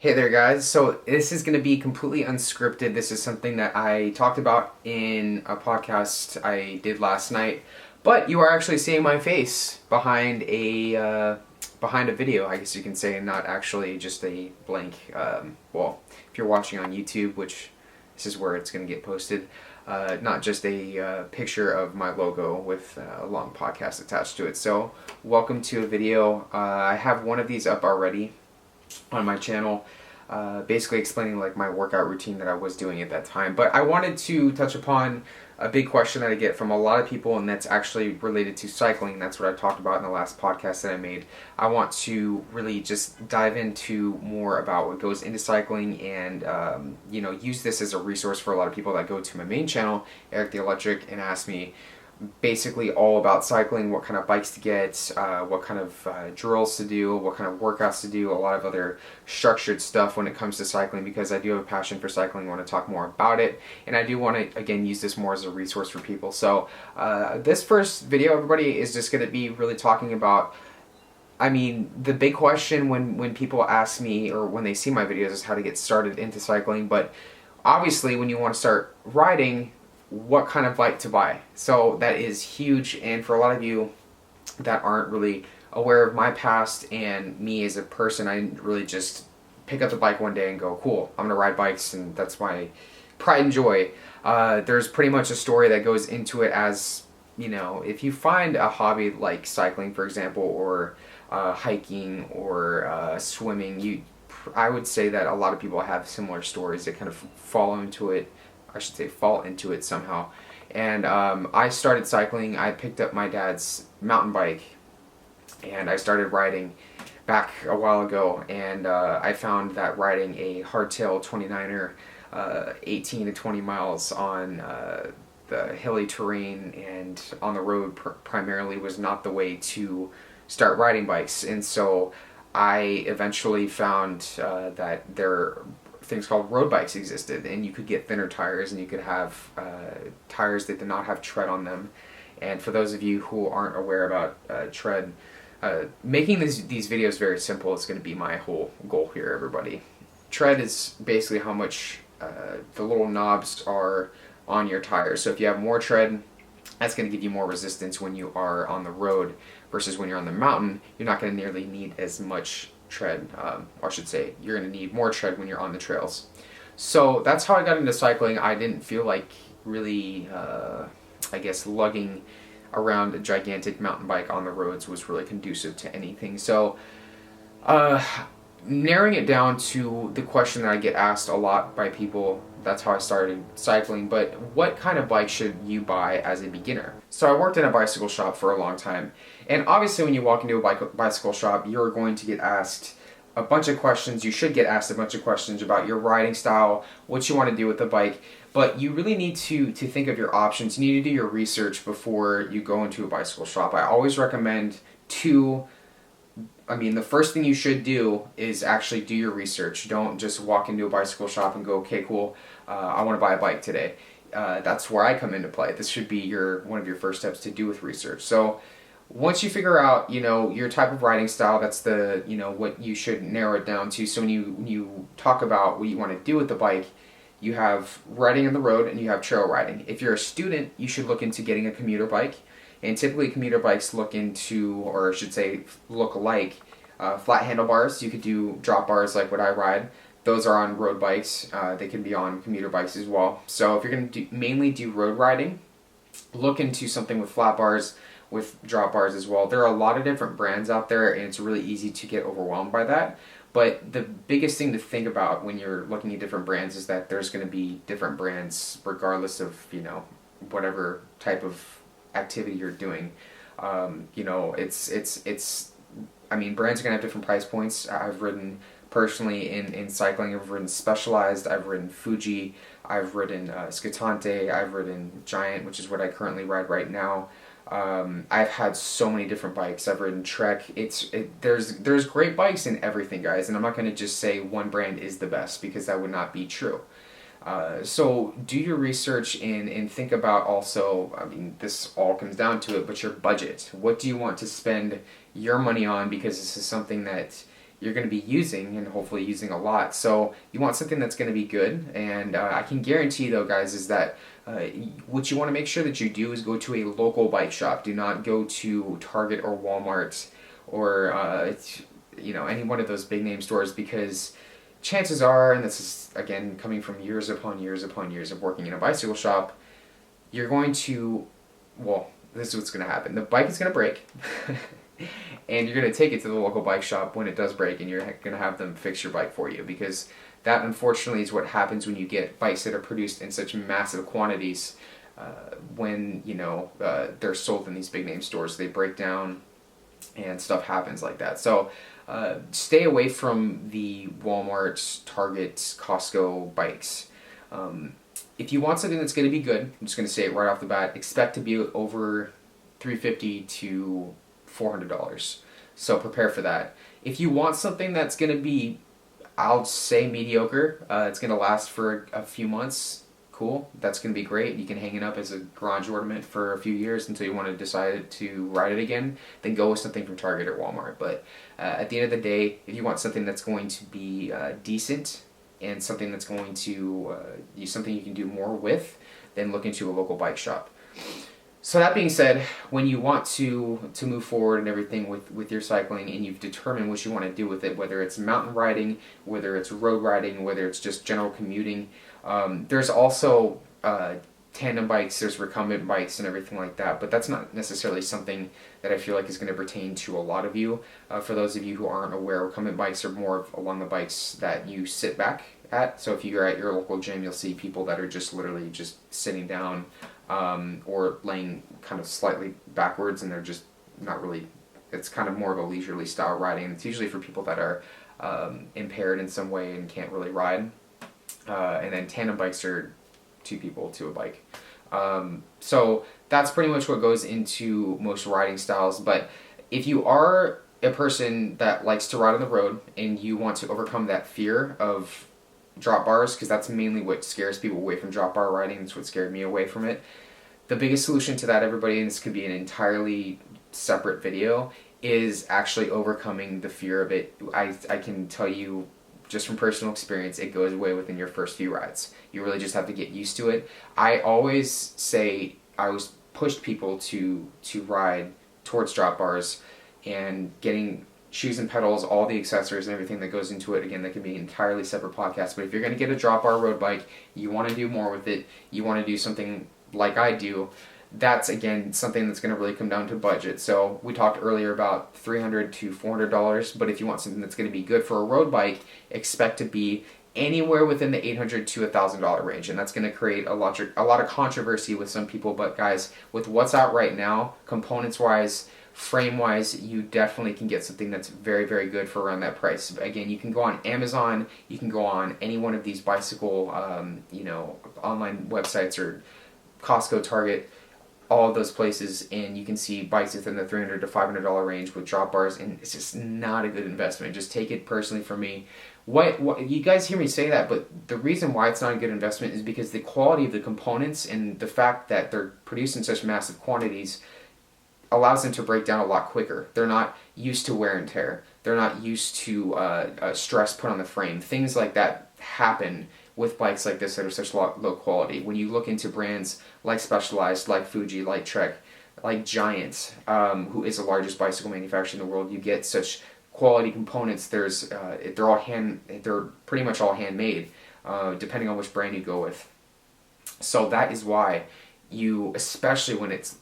Hey there guys, so this is going to be completely unscripted. This is something that I talked about in a podcast I did last night, but you are actually seeing my face behind a video, I guess you can say, and not actually just a blank, well, if you're watching on YouTube, which this is where it's going to get posted, not just a picture of my logo with a long podcast attached to it. So welcome to a video. I have one of these up already on my channel, basically explaining like my workout routine that I was doing at that time. But I wanted to touch upon a big question that I get from a lot of people, and that's actually related to cycling. That's what I talked about in the last podcast that I made. I want to really just dive into more about what goes into cycling and use this as a resource for a lot of people that go to my main channel, ErikTheElectric, and ask me basically all about cycling, what kind of bikes to get, what kind of drills to do, what kind of workouts to do, a lot of other structured stuff when it comes to cycling, because I do have a passion for cycling. I want to talk more about it, and I do want to, again, use this more as a resource for people. So this first video, everybody, is just going to be really talking about, the big question when people ask me or when they see my videos is how to get started into cycling. But obviously when you want to start riding, what kind of bike to buy. So that is huge, and for a lot of you that aren't really aware of my past and me as a person, I didn't really just pick up the bike one day and go, cool, I'm gonna ride bikes and that's my pride and joy. There's pretty much a story that goes into it, as if you find a hobby like cycling, for example, or hiking or swimming, I would say that a lot of people have similar stories that kind of fall into it somehow. And I started cycling. I picked up my dad's mountain bike and I started riding back a while ago, and I found that riding a hardtail 29er 18 to 20 miles on the hilly terrain and on the road primarily was not the way to start riding bikes. And so I eventually found that there things called road bikes existed, and you could get thinner tires, and you could have tires that did not have tread on them. And for those of you who aren't aware about tread, making these videos very simple is going to be my whole goal here, everybody. Tread is basically how much the little knobs are on your tires. So if you have more tread, that's going to give you more resistance when you are on the road, versus when you're on the mountain, you're not going to nearly need as much tread, or I should say, you're going to need more tread when you're on the trails. So that's how I got into cycling. I didn't feel like really, lugging around a gigantic mountain bike on the roads was really conducive to anything. So narrowing it down to the question that I get asked a lot by people, that's how I started cycling. But what kind of bike should you buy as a beginner? So I worked in a bicycle shop for a long time, and obviously when you walk into a bicycle shop, you're going to get asked a bunch of questions. You should get asked a bunch of questions about your riding style, what you want to do with the bike, but you really need to think of your options. You need to do your research before you go into a bicycle shop. I always recommend the first thing you should do is actually do your research. Don't just walk into a bicycle shop and go, okay, cool, I want to buy a bike today. That's where I come into play. This should be one of your first steps to do with research. So once you figure out, your type of riding style, that's what you should narrow it down to. So when you talk about what you want to do with the bike, you have riding on the road and you have trail riding. If you're a student, you should look into getting a commuter bike. And typically commuter bikes look like flat handlebars. You could do drop bars like what I ride. Those are on road bikes. They can be on commuter bikes as well. So if you're going to mainly do road riding, look into something with flat bars, with drop bars as well. There are a lot of different brands out there, and it's really easy to get overwhelmed by that. But the biggest thing to think about when you're looking at different brands is that there's going to be different brands regardless of whatever type of activity you're doing. Brands are gonna have different price points. I've ridden personally in cycling. I've ridden Specialized. I've ridden Fuji. I've ridden Scatante. I've ridden Giant, which is what I currently ride right now. I've had so many different bikes. I've ridden Trek. There's great bikes in everything, guys, and I'm not gonna just say one brand is the best, because that would not be true. So do your research and think about also, this all comes down to it, but your budget. What do you want to spend your money on? Because this is something that you're going to be using, and hopefully using a lot. So you want something that's going to be good, and I can guarantee though, guys, is that what you want to make sure that you do is go to a local bike shop. Do not go to Target or Walmart or any one of those big name stores, because chances are, and this is again coming from years upon years upon years of working in a bicycle shop, you're going to, well, this is what's going to happen. The bike is going to break, and you're going to take it to the local bike shop when it does break, and you're going to have them fix your bike for you, because that unfortunately is what happens when you get bikes that are produced in such massive quantities. When they're sold in these big name stores, they break down, and stuff happens like that. So stay away from the Walmart, Target, Costco bikes. If you want something that's going to be good, I'm just going to say it right off the bat, expect to be over $350 to $400. So prepare for that. If you want something that's going to be, I'll say, mediocre, it's going to last for a few months, cool, that's going to be great. You can hang it up as a garage ornament for a few years until you want to decide to ride it again, then go with something from Target or Walmart. But at the end of the day, if you want something that's going to be decent, and something that's going to something you can do more with, then look into a local bike shop. So that being said, when you want to move forward and everything with your cycling, and you've determined what you want to do with it, whether it's mountain riding, whether it's road riding, whether it's just general commuting, there's also tandem bikes, there's recumbent bikes and everything like that, but that's not necessarily something that I feel like is going to pertain to a lot of you. For those of you who aren't aware, recumbent bikes are more along the bikes that you sit back at. So if you're at your local gym, you'll see people that are just literally just sitting down or laying kind of slightly backwards, and they're just not really, it's kind of more of a leisurely style riding. It's usually for people that are impaired in some way and can't really ride. And then tandem bikes are 2 people to a bike. So that's pretty much what goes into most riding styles. But if you are a person that likes to ride on the road and you want to overcome that fear of drop bars, because that's mainly what scares people away from drop bar riding, it's what scared me away from it, the biggest solution to that, everybody, and this could be an entirely separate video, is actually overcoming the fear of it. I can tell you just from personal experience, it goes away within your first few rides. You really just have to get used to it. I always say, I always pushed people to ride towards drop bars, and getting shoes and pedals, all the accessories and everything that goes into it. Again, that can be an entirely separate podcast, but if you're going to get a drop bar road bike, you want to do more with it, you want to do something like I do, that's again something that's going to really come down to budget. So we talked earlier about $300 to $400, but if you want something that's going to be good for a road bike, expect to be anywhere within the $800 to $1,000 range, and that's going to create a lot of controversy with some people. But guys, with what's out right now, components wise, frame wise, you definitely can get something that's very, very good for around that price. Again, you can go on Amazon, you can go on any one of these bicycle online websites, or Costco, Target, all of those places, and you can see bikes within the $300 to $500 range with drop bars, and it's just not a good investment. Just take it personally from me. What you guys hear me say that, but the reason why it's not a good investment is because the quality of the components and the fact that they're produced in such massive quantities allows them to break down a lot quicker. They're not used to wear and tear. They're not used to stress put on the frame. Things like that happen with bikes like this that are such low quality. When you look into brands like Specialized, like Fuji, like Trek, like Giant, who is the largest bicycle manufacturer in the world, you get such quality components. They're pretty much all handmade, depending on which brand you go with. So that is why you, especially when it's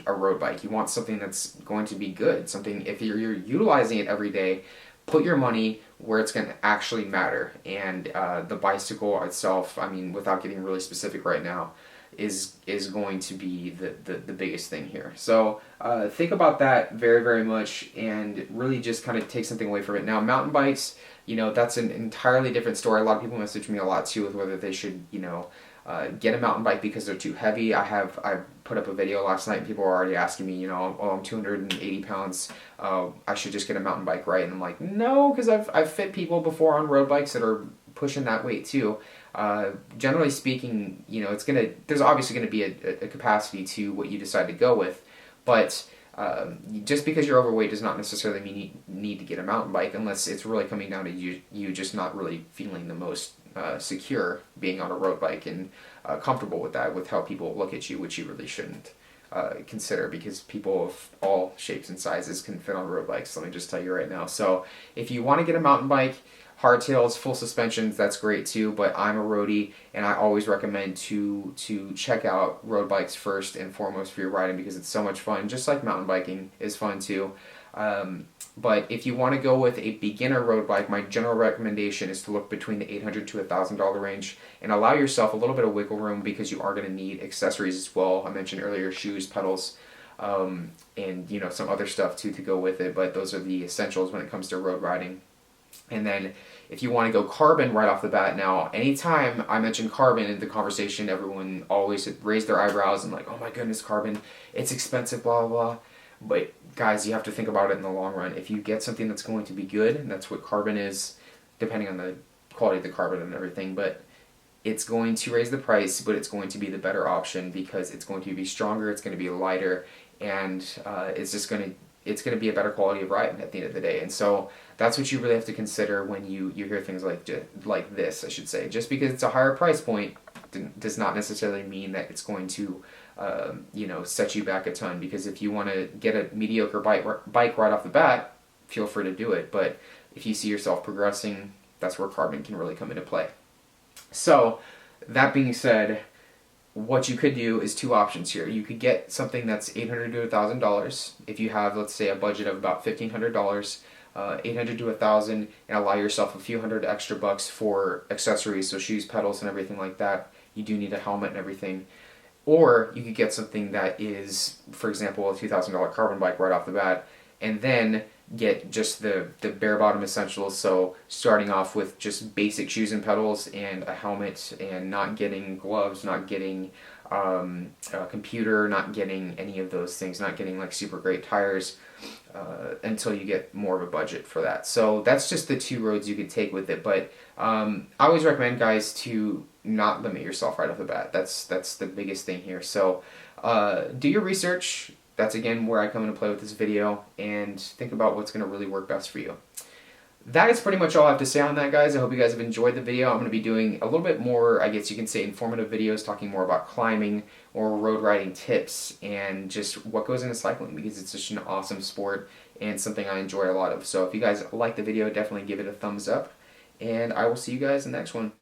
a road bike, you want something that's going to be good. Something, if you're utilizing it every day, put your money where it's going to actually matter. And the bicycle itself, I mean, without getting really specific right now, is going to be the biggest thing here. So think about that very, very much, and really just kind of take something away from it. Now, mountain bikes, that's an entirely different story. A lot of people message me a lot too with whether they should, get a mountain bike because they're too heavy. I put up a video last night and people were already asking me, I'm 280 pounds, I should just get a mountain bike, right? And I'm like, no, because I've fit people before on road bikes that are pushing that weight too. Generally speaking, there's obviously going to be a capacity to what you decide to go with, but Just because you're overweight does not necessarily mean you need to get a mountain bike unless it's really coming down to you just not really feeling the most secure being on a road bike and comfortable with that, with how people look at you, which you really shouldn't consider, because people of all shapes and sizes can fit on road bikes. Let me just tell you right now. So if you want to get a mountain bike, hardtails, full suspensions, that's great too, but I'm a roadie and I always recommend to check out road bikes first and foremost for your riding, because it's so much fun, just like mountain biking is fun too. But if you want to go with a beginner road bike, my general recommendation is to look between the $800 to $1,000 range and allow yourself a little bit of wiggle room, because you are going to need accessories as well. I mentioned earlier shoes, pedals, and some other stuff too to go with it, but those are the essentials when it comes to road riding. And then if you want to go carbon right off the bat, now anytime I mention carbon in the conversation, everyone always raised their eyebrows and like, oh my goodness, carbon, it's expensive, blah, blah, blah. But guys, you have to think about it in the long run. If you get something that's going to be good, and that's what carbon is, depending on the quality of the carbon and everything, but it's going to raise the price, but it's going to be the better option because it's going to be stronger, it's going to be lighter, and it's going to be a better quality of ride at the end of the day. And so that's what you really have to consider when you hear things like this, I should say. Just because it's a higher price point does not necessarily mean that it's going to set you back a ton, because if you want to get a mediocre bike right off the bat, feel free to do it. But if you see yourself progressing, that's where carbon can really come into play. So that being said, what you could do is two options here. You could get something that's $800 to $1,000 if you have, let's say, a budget of about $1,500, $800 to $1,000, and allow yourself a few hundred extra bucks for accessories, so shoes, pedals, and everything like that. You do need a helmet and everything. Or you could get something that is, for example, a $2,000 carbon bike right off the bat, and then get just the bare bottom essentials. So starting off with just basic shoes and pedals and a helmet, and not getting gloves, not getting a computer, not getting any of those things, not getting like super great tires until you get more of a budget for that. So that's just the two roads you could take with it. But I always recommend, guys, to not limit yourself right off the bat. That's the biggest thing here. So do your research. That's again where I come into play with this video, and think about what's going to really work best for you. That is pretty much all I have to say on that, guys. I hope you guys have enjoyed the video. I'm going to be doing a little bit more, I guess you can say, informative videos, talking more about climbing or road riding tips and just what goes into cycling, because it's such an awesome sport and something I enjoy a lot of. So if you guys like the video, definitely give it a thumbs up, and I will see you guys in the next one.